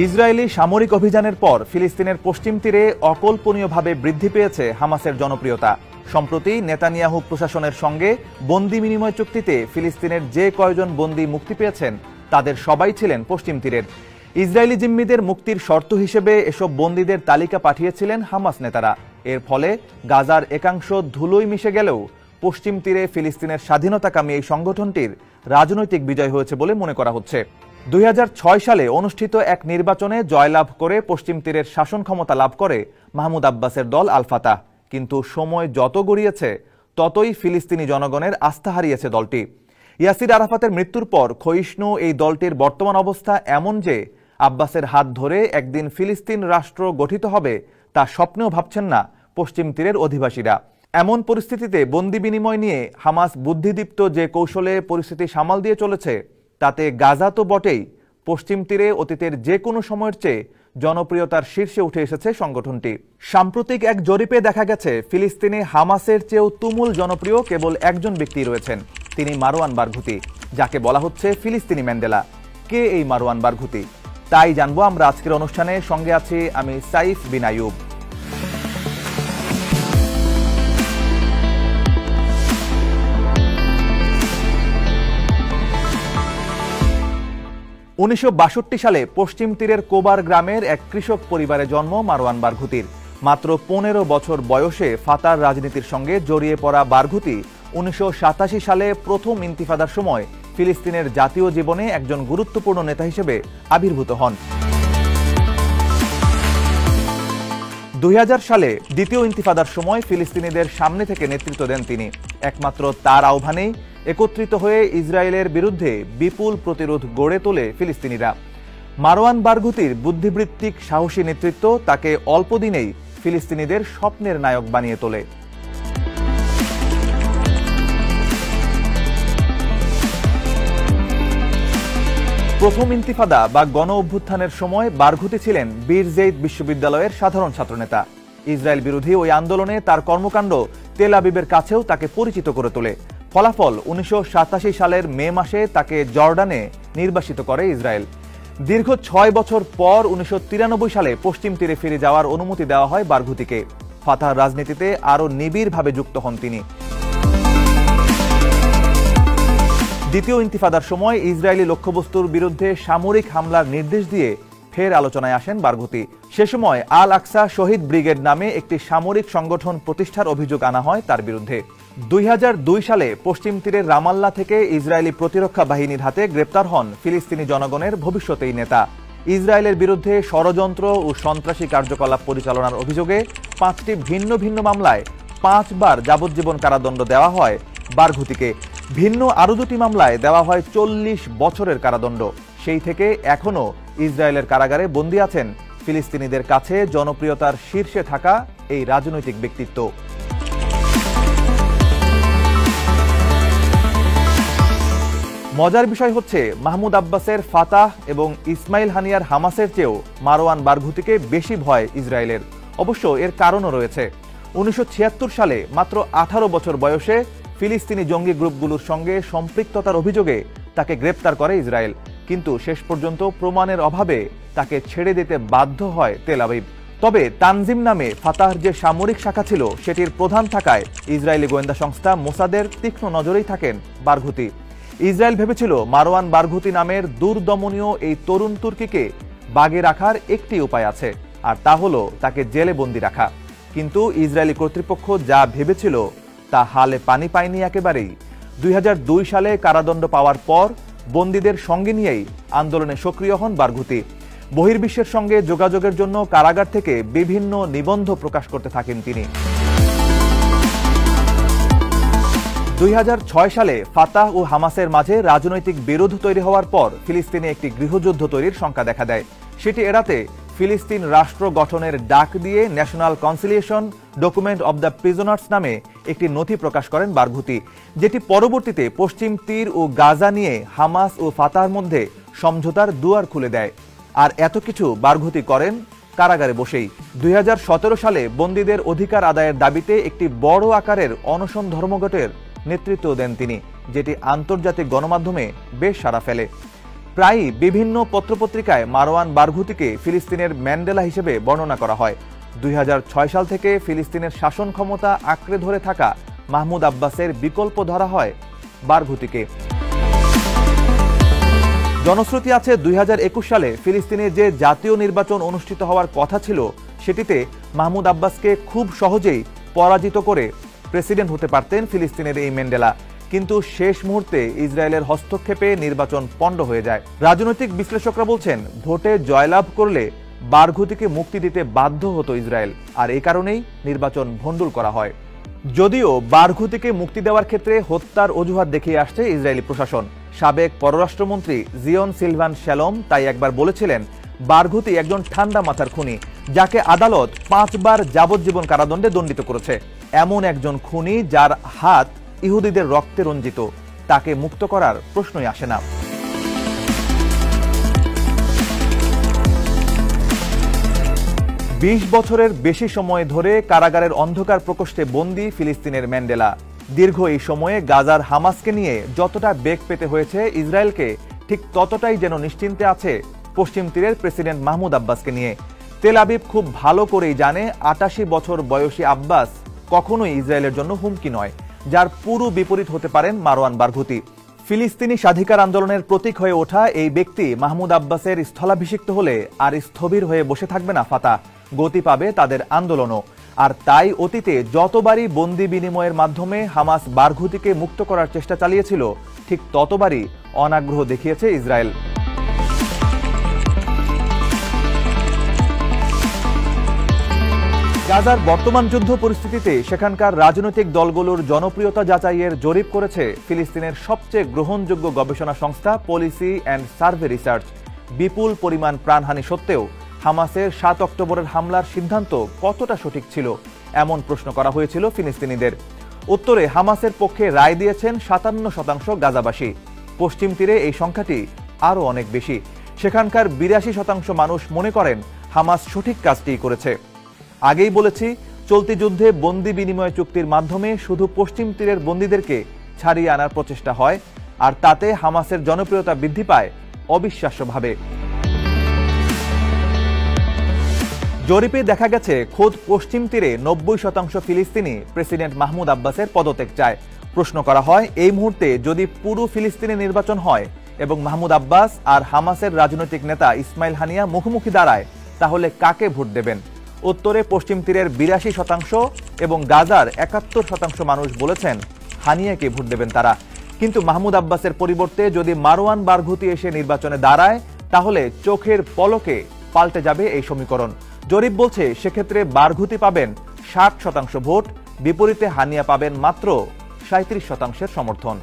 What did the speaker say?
Israeli সামরিক অভিযানের পর ফিলিস্তিনের পশ্চিম তীরে অকল্পনীয়ভাবে বৃদ্ধি পেয়েছে হামাসের জনপ্রিয়তা। সম্প্রতি নেতানিয়াহু প্রশাসনের সঙ্গে বন্দি বিনিময় চুক্তিতে ফিলিস্তিনের যে কয়জন বন্দি মুক্তি পেয়েছেন তাদের সবাই ছিলেন পশ্চিম তীরের। ইসরায়েলি জিম্মিদের মুক্তির শর্ত হিসেবে এসব বন্দীদের তালিকা পাঠিয়েছিলেন হামাস নেতারা। এর ফলে গাজার একাংশ ধুলোয় মিশে গেলেও পশ্চিম তীরে ফিলিস্তিনের স্বাধীনতাকামী এই সংগঠনটির রাজনৈতিক বিজয় হয়েছে বলে মনে করা হচ্ছে। 2006 সালে অনুষ্ঠিত এক নির্বাচনে জয়লাভ করে পশ্চিম তীরের শাসন ক্ষমতা লাভ করে মাহমুদ আব্বাসের দল আল ফাতাহ। কিন্তু সময় যত গড়িয়েছে ততই ফিলিস্তিনি জনগণের আস্থা হারিয়েছে দলটি। ইয়াসির আরাফাতের মৃত্যুর পর ক্ষয়িষ্ণু এই দলটির বর্তমান অবস্থা এমন যে আব্বাসের হাত ধরে একদিন ফিলিস্তিন রাষ্ট্র গঠিত হবে তা স্বপ্নেও ভাবছেন না পশ্চিম তীরের অধিবাসীরা। এমন পরিস্থিতিতে বন্দি বিনিময় নিয়ে হামাস বুদ্ধিদীপ্ত যে কৌশলে পরিস্থিতি সামাল দিয়ে চলেছে তাতে গাজা তো বটেই, পশ্চিম তীরে অতীতের যে কোনো সময়ের চেয়ে জনপ্রিয়তার শীর্ষে উঠে এসেছে সংগঠনটি। সাম্প্রতিক এক জরিপে দেখা গেছে ফিলিস্তিনে হামাসের চেয়েও তুমুল জনপ্রিয় কেবল একজন ব্যক্তি রয়েছেন, তিনি মারওয়ান বারঘুতি, যাকে বলা হচ্ছে ফিলিস্তিনি ম্যান্ডেলা। কে এই মারওয়ান বারঘুতি তাই জানবো আমরা আজকের অনুষ্ঠানে। সঙ্গে আছি আমি সাইফ বিন আইয়ুব। (1962 সালে পশ্চিম তীরের কোবার গ্রামের এক কৃষক পরিবারে জন্ম মারওয়ান বারঘুতির। মাত্র 15 বছর বয়সে ফাতার রাজনীতির সঙ্গে জড়িয়ে পড়া বারঘুতি 1987 সালে প্রথম ইন্তিফাদার সময় ফিলিস্তিনের জাতীয় জীবনে একজন গুরুত্বপূর্ণ নেতা হিসেবে আবির্ভূত হন। 2000 সালে দ্বিতীয় ইন্তিফাদার সময় ফিলিস্তিনিদের সামনে থেকে নেতৃত্ব দেন তিনি। একমাত্র তার আহ্বানেই একত্রিত হয়ে ইসরায়েলের বিরুদ্ধে বিপুল প্রতিরোধ গড়ে তোলে ফিলিস্তিনিরা। মারওয়ান বারঘুতির বুদ্ধিবৃত্তিক সাহসী নেতৃত্ব তাকে অল্প দিনেই ফিলিস্তিনিদের স্বপ্নের নায়ক বানিয়ে তোলে। প্রথম ইন্তিফাদা বা গণ অভ্যুত্থানের সময় বারঘুতি ছিলেন বীর জেইদ বিশ্ববিদ্যালয়ের সাধারণ ছাত্রনেতা। ইসরায়েল বিরোধী ওই আন্দোলনে তার কর্মকাণ্ড তেল আবিবের কাছেও তাকে পরিচিত করে তোলে। ফলাফল 1987 সালের মে মাসে তাকে জর্ডানে নির্বাসিত করে ইসরায়েল। দীর্ঘ 6 বছর পর 1993 সালে পশ্চিম তীরে ফিরে যাওয়ার অনুমতি দেওয়া হয় বারঘুতিকে। ফাতাহর রাজনীতিতে আরও নিবিড়ভাবে যুক্ত হন তিনি। দ্বিতীয় ইন্তিফাদার সময় ইসরায়েলি লক্ষ্যবস্তুর বিরুদ্ধে সামরিক হামলার নির্দেশ দিয়ে ফের আলোচনায় আসেন বারঘুতি। সে সময় আল আকসা শহীদ ব্রিগেড নামে একটি সামরিক সংগঠন প্রতিষ্ঠার অভিযোগ আনা হয় তার বিরুদ্ধে। 2002 সালে পশ্চিম তীরের রামাল্লা থেকে ইসরায়েলি প্রতিরক্ষা বাহিনীর হাতে গ্রেপ্তার হন ফিলিস্তিনি জনগণের ভবিষ্যৎ এই নেতা। ইসরায়েলের বিরুদ্ধে ষড়যন্ত্র ও সন্ত্রাসী কার্যকলাপ পরিচালনার অভিযোগে 5টি ভিন্ন ভিন্ন মামলায় 5 বার যাবজ্জীবন কারাদণ্ড দেওয়া হয় বারঘুতিকে। ভিন্ন আরও 2টি মামলায় দেওয়া হয় 40 বছরের কারাদণ্ড। সেই থেকে এখনও ইসরায়েলের কারাগারে বন্দী আছেন ফিলিস্তিনিদের কাছে জনপ্রিয়তার শীর্ষে থাকা এই রাজনৈতিক ব্যক্তিত্ব। মজার বিষয় হচ্ছে মাহমুদ আব্বাসের ফাতাহ এবং ইসমাইল হানিয়ার হামাসের চেয়েও মারওয়ান বারঘুতিকে বেশি ভয় ইসরায়েলের। অবশ্য এর কারণও রয়েছে। 1976 সালে মাত্র 18 বছর বয়সে ফিলিস্তিনি জঙ্গি গ্রুপগুলোর সঙ্গে সম্পৃক্ততার অভিযোগে তাকে গ্রেপ্তার করে ইসরায়েল। কিন্তু শেষ পর্যন্ত প্রমাণের অভাবে তাকে ছেড়ে দিতে বাধ্য হয় তেল আবিব। তবে তানজিম নামে ফাতাহর যে সামরিক শাখা ছিল সেটির প্রধান থাকায় ইসরায়েলি গোয়েন্দা সংস্থা মোসাদের তীক্ষ্ণ নজরেই থাকেন বারঘুতি। ইসরায়েল ভেবেছিল মারওয়ান বারঘুতি নামের দুর্দমনীয় এই তরুণ তুর্কিকে বাগে রাখার একটি উপায় আছে, আর তা হলো তাকে জেলে বন্দি রাখা। কিন্তু ইসরায়েলি কর্তৃপক্ষ যা ভেবেছিল তা হালে পানি পায়নি একেবারেই। 2002 সালে কারাদণ্ড পাওয়ার পর বন্দীদের সঙ্গে নিয়েই আন্দোলনে সক্রিয় হন বারঘুতি। বহির্বিশ্বের সঙ্গে যোগাযোগের জন্য কারাগার থেকে বিভিন্ন নিবন্ধ প্রকাশ করতে থাকেন তিনি। 2006 সালে ফাতাহ ও হামাসের মাঝে রাজনৈতিক বিরোধ তৈরি হওয়ার পর ফিলিস্তিনে একটি গৃহযুদ্ধ তৈরির শঙ্কা দেখা দেয়। সেটি এড়াতে ফিলিস্তিন রাষ্ট্র গঠনের ডাক দিয়ে national conciliation document of the prisoners নামে একটি নথি প্রকাশ করেন বারঘুতি, যেটি পরবর্তীতে পশ্চিম তীর ও গাজা নিয়ে হামাস ও ফাতাহর মধ্যে সমঝোতার দুয়ার খুলে দেয়। আর এত কিছু বারঘুতি করেন কারাগারে বসেই। 2017 সালে বন্দীদের অধিকার আদায়ের দাবিতে একটি বড় আকারের অনশন ধর্মঘটের নেতৃত্ব দেন তিনি, যেটি আন্তর্জাতিক গণমাধ্যমে বেশ সাড়া ফেলে। প্রায়ই বিভিন্ন পত্রপত্রিকায় মারওয়ান বারঘুতিকে ফিলিস্তিনের ম্যান্ডেলা হিসেবে বর্ণনা করা হয়। 2006 সাল থেকে ফিলিস্তিনের শাসন ক্ষমতা আঁকড়ে ধরে থাকা মাহমুদ আব্বাসের বিকল্প ধরা হয় বারঘুতিকে। জনশ্রুতি আছে 2021 সালে ফিলিস্তিনে যে জাতীয় নির্বাচন অনুষ্ঠিত হওয়ার কথা ছিল সেটিতে মাহমুদ আব্বাসকে খুব সহজেই পরাজিত করে প্রেসিডেন্ট হতে পারতেন ফিলিস্তিনের এই ম্যান্ডেলা, কিন্তু শেষ মুহূর্তে ইসরায়েলের হস্তক্ষেপে নির্বাচন পণ্ড হয়ে যায়। রাজনৈতিক বিশ্লেষকরা বলছেন ভোটে জয়লাভ করলে বারঘুতিকে মুক্তি দিতে বাধ্য হতো ইসরায়েল, আর এই কারণেই নির্বাচন ভণ্ডুল করা হয়। যদিও বারঘুতিকে মুক্তি দেওয়ার ক্ষেত্রে হত্যার অজুহাত দেখিয়ে আসছে ইসরায়েলি প্রশাসন। সাবেক পররাষ্ট্রমন্ত্রী জিওন সিলভান শ্যালম তাই একবার বলেছিলেন বারঘুতি একজন ঠান্ডা মাথার খুনি, যাকে আদালত 5 বার যাবজ্জীবন কারাদণ্ডে দণ্ডিত করেছে। এমন একজন খুনি যার হাত ইহুদিদের রক্তে রঞ্জিত, তাকে মুক্ত করার প্রশ্নই আসে না। বিশ বছরের বেশি সময় ধরে কারাগারের অন্ধকার প্রকোষ্ঠে বন্দী ফিলিস্তিনের ম্যান্ডেলা। দীর্ঘ এই সময়ে গাজার হামাসকে নিয়ে যতটা বেগ পেতে হয়েছে ইসরায়েলকে, ঠিক ততটাই যেন নিশ্চিন্তে আছে পশ্চিম তীরের প্রেসিডেন্ট মাহমুদ আব্বাসকে নিয়ে। তেল আবিব খুব ভালো করেই জানে 88 বছর বয়সী আব্বাস কখনোই ইসরায়েলের জন্য হুমকি নয়, যার পুরো বিপরীত হতে পারেন মারওয়ান বারঘুতি। ফিলিস্তিনি স্বাধিকার আন্দোলনের প্রতীক হয়ে ওঠা এই ব্যক্তি মাহমুদ আব্বাসের স্থলাভিষিক্ত হলে আর স্থবির হয়ে বসে থাকবে না ফাতাহ, গতি পাবে তাদের আন্দোলনও। আর তাই অতীতে যতবারই বন্দি বিনিময়ের মাধ্যমে হামাস বারঘুতিকে মুক্ত করার চেষ্টা চালিয়েছিল, ঠিক ততবারই অনাগ্রহ দেখিয়েছে ইসরায়েল। গাজার বর্তমান যুদ্ধ পরিস্থিতিতে সেখানকার রাজনৈতিক দলগুলোর জনপ্রিয়তা যাচাইয়ের জরিপ করেছে ফিলিস্তিনের সবচেয়ে গ্রহণযোগ্য গবেষণা সংস্থা পলিসি অ্যান্ড সার্ভে রিসার্চ। বিপুল পরিমাণ প্রাণহানি সত্ত্বেও হামাসের 7 অক্টোবরের হামলার সিদ্ধান্ত কতটা সঠিক ছিল, এমন প্রশ্ন করা হয়েছিল ফিলিস্তিনিদের। উত্তরে হামাসের পক্ষে রায় দিয়েছেন 57% গাজাবাসী। পশ্চিম তীরে এই সংখ্যাটি আরও অনেক বেশি। সেখানকার 82% মানুষ মনে করেন হামাস সঠিক কাজটি করেছে। আগেই বলেছি, চলতি যুদ্ধে বন্দি বিনিময় চুক্তির মাধ্যমে শুধু পশ্চিম তীরের বন্দীদেরকে ছাড়িয়ে আনার প্রচেষ্টা হয়, আর তাতে হামাসের জনপ্রিয়তা বৃদ্ধি পায় অবিশ্বাস্যভাবে। জরিপে দেখা গেছে খোদ পশ্চিম তীরে 90% ফিলিস্তিনি প্রেসিডেন্ট মাহমুদ আব্বাসের পদত্যাগ চায়। প্রশ্ন করা হয়, এই মুহূর্তে যদি পুরো ফিলিস্তিনে নির্বাচন হয় এবং মাহমুদ আব্বাস আর হামাসের রাজনৈতিক নেতা ইসমাইল হানিয়া মুখোমুখি দাঁড়ায়, তাহলে কাকে ভোট দেবেন? উত্তরে পশ্চিম তীরের 82% এবং গাজার 71% মানুষ বলেছেন হানিয়াকে ভোট দেবেন তারা। কিন্তু মাহমুদ আব্বাসের পরিবর্তে যদি মারওয়ান বারঘুতি এসে নির্বাচনে দাঁড়ায়, তাহলে চোখের পলকে পাল্টে যাবে এই সমীকরণ। জরিপ বলছে সেক্ষেত্রে বারঘুতি পাবেন 60% ভোট, বিপরীতে হানিয়া পাবেন মাত্র 37% সমর্থন।